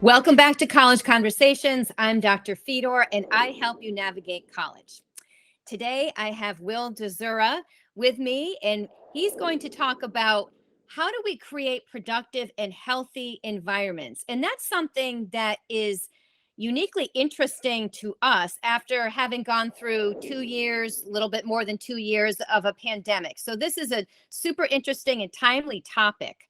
Welcome back to College Conversations. I'm Dr. Fedor, and I help you navigate college. Today, I have Will Dziura with me, and he's going to talk about how do we create productive and healthy environments. And that's something that is uniquely interesting to us after having gone through 2 years, a little bit more than 2 years of a pandemic. So, this is a super interesting and timely topic.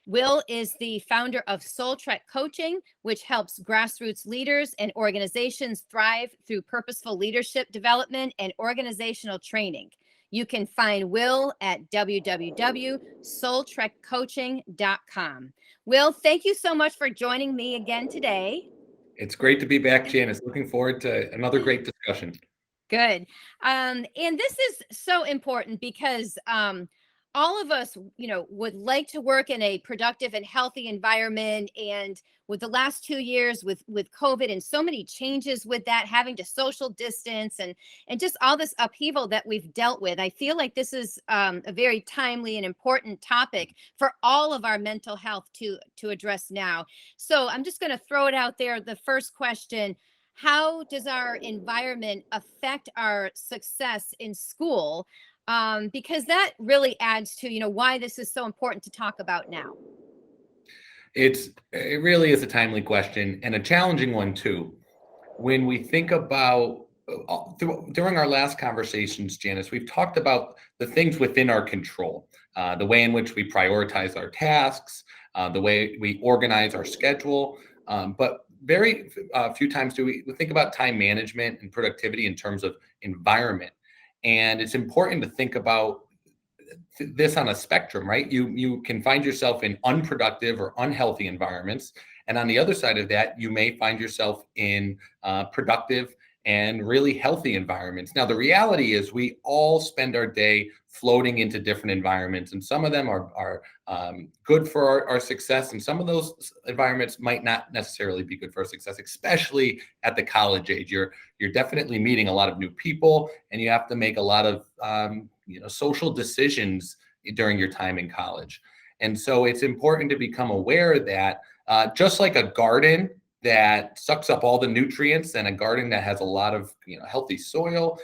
Will is the founder of Soul Trek Coaching, which helps grassroots leaders and organizations thrive through purposeful leadership development and organizational training. You can find Will at www.soultrekcoaching.com. Will, thank you so much for joining me again today. It's great to be back, Janice. Looking forward to another great discussion. Good. And this is so important because all of us, would like to work in a productive and healthy environment. And with the last 2 years with COVID and so many changes with that, having to social distance and just all this upheaval that we've dealt with, I feel like this is a very timely and important topic for all of our mental health to address now. So I'm just going to throw it out there. The first question: how does our environment affect our success in school? Because that really adds to, why this is so important to talk about now. It really is a timely question and a challenging one too. When we think about during our last conversations, Janice, we've talked about the things within our control, the way in which we prioritize our tasks, the way we organize our schedule, but very few times do we think about time management and productivity in terms of environment. And it's important to think about this on a spectrum, right? You can find yourself in unproductive or unhealthy environments, and on the other side of that, you may find yourself in productive and really healthy environments. Now, the reality is we all spend our day floating into different environments, and some of them are good for our success, and some of those environments might not necessarily be good for our success, especially at the college age. You're definitely meeting a lot of new people, and you have to make a lot of social decisions during your time in college. And so it's important to become aware that just like a garden that sucks up all the nutrients and a garden that has a lot of healthy soil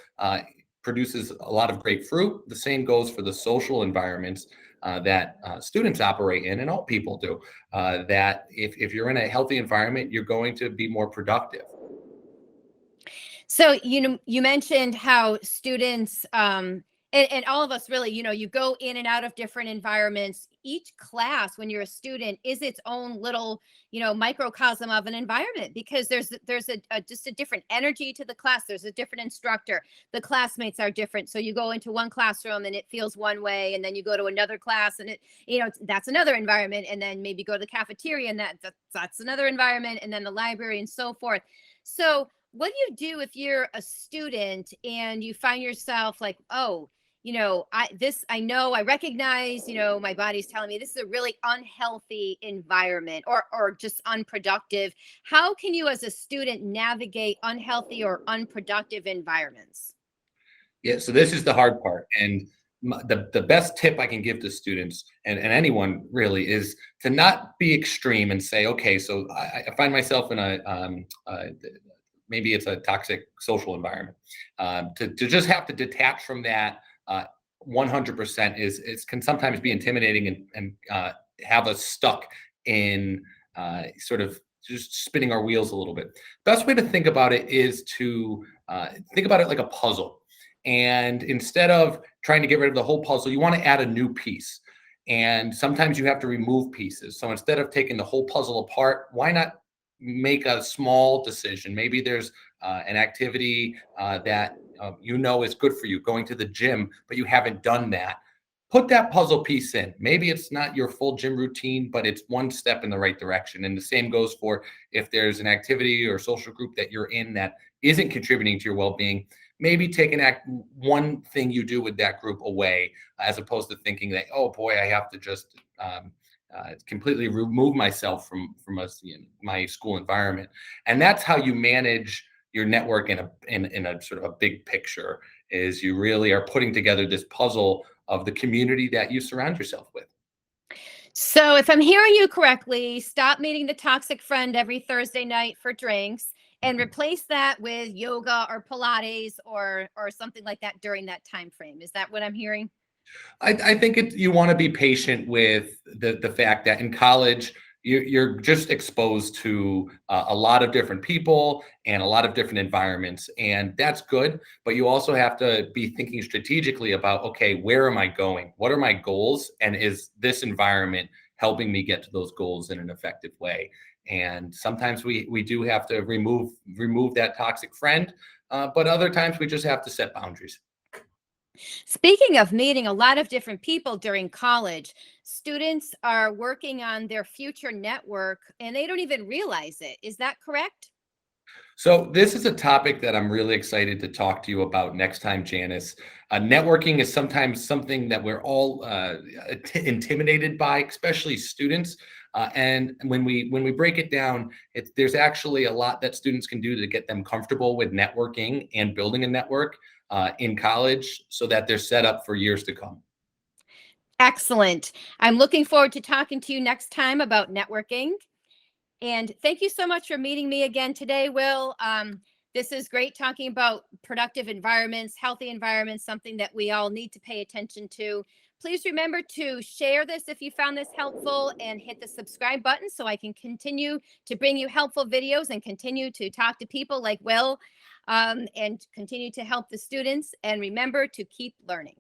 produces a lot of great fruit, the same goes for the social environments that students operate in, and all people do, that if you're in a healthy environment, you're going to be more productive. So, you mentioned how students and all of us really, you go in and out of different environments. Each class, when you're a student, is its own little, microcosm of an environment, because there's just a different energy to the class. There's a different instructor. The classmates are different. So you go into one classroom and it feels one way, and then you go to another class and that's another environment. And then maybe go to the cafeteria and that's another environment, and then the library and so forth. So what do you do if you're a student and you find yourself like, oh, I recognize, my body's telling me this is a really unhealthy environment or just unproductive. How can you as a student navigate unhealthy or unproductive environments? Yeah, so this is the hard part. And the best tip I can give to students and anyone really is to not be extreme and say, okay, so I find myself in maybe it's a toxic social environment. To just have to detach from that 100% can sometimes be intimidating and have us stuck in sort of just spinning our wheels a little bit. Best way to think about it is to think about it like a puzzle. And instead of trying to get rid of the whole puzzle, you want to add a new piece. And sometimes you have to remove pieces. So instead of taking the whole puzzle apart, why not make a small decision? Maybe there's an activity that is good for you, going to the gym, but you haven't done that. Put that puzzle piece in. Maybe it's not your full gym routine, but it's one step in the right direction. And the same goes for if there's an activity or social group that you're in that isn't contributing to your well-being. Maybe take one thing you do with that group away, as opposed to thinking that, oh boy, I have to just completely remove myself from my school environment. And that's how you manage your network in a sort of a big picture, is you really are putting together this puzzle of the community that you surround yourself with. So, if I'm hearing you correctly, stop meeting the toxic friend every Thursday night for drinks and replace that with yoga or Pilates or something like that during that time frame. Is that what I'm hearing? I think you want to be patient with the fact that in college you're just exposed to a lot of different people and a lot of different environments, and that's good. But you also have to be thinking strategically about, okay, where am I going? What are my goals? And is this environment helping me get to those goals in an effective way? And sometimes we do have to remove that toxic friend, but other times we just have to set boundaries. Speaking of meeting a lot of different people during college, students are working on their future network and they don't even realize it. Is that correct? So this is a topic that I'm really excited to talk to you about next time, Janice. Networking is sometimes something that we're all intimidated by, especially students. And when we break it down, there's actually a lot that students can do to get them comfortable with networking and building a network in college, so that they're set up for years to come. Excellent. I'm looking forward to talking to you next time about networking. And thank you so much for meeting me again today, Will. This is great talking about productive environments, healthy environments, something that we all need to pay attention to. Please remember to share this if you found this helpful and hit the subscribe button so I can continue to bring you helpful videos and continue to talk to people like Will, and continue to help the students. And remember to keep learning.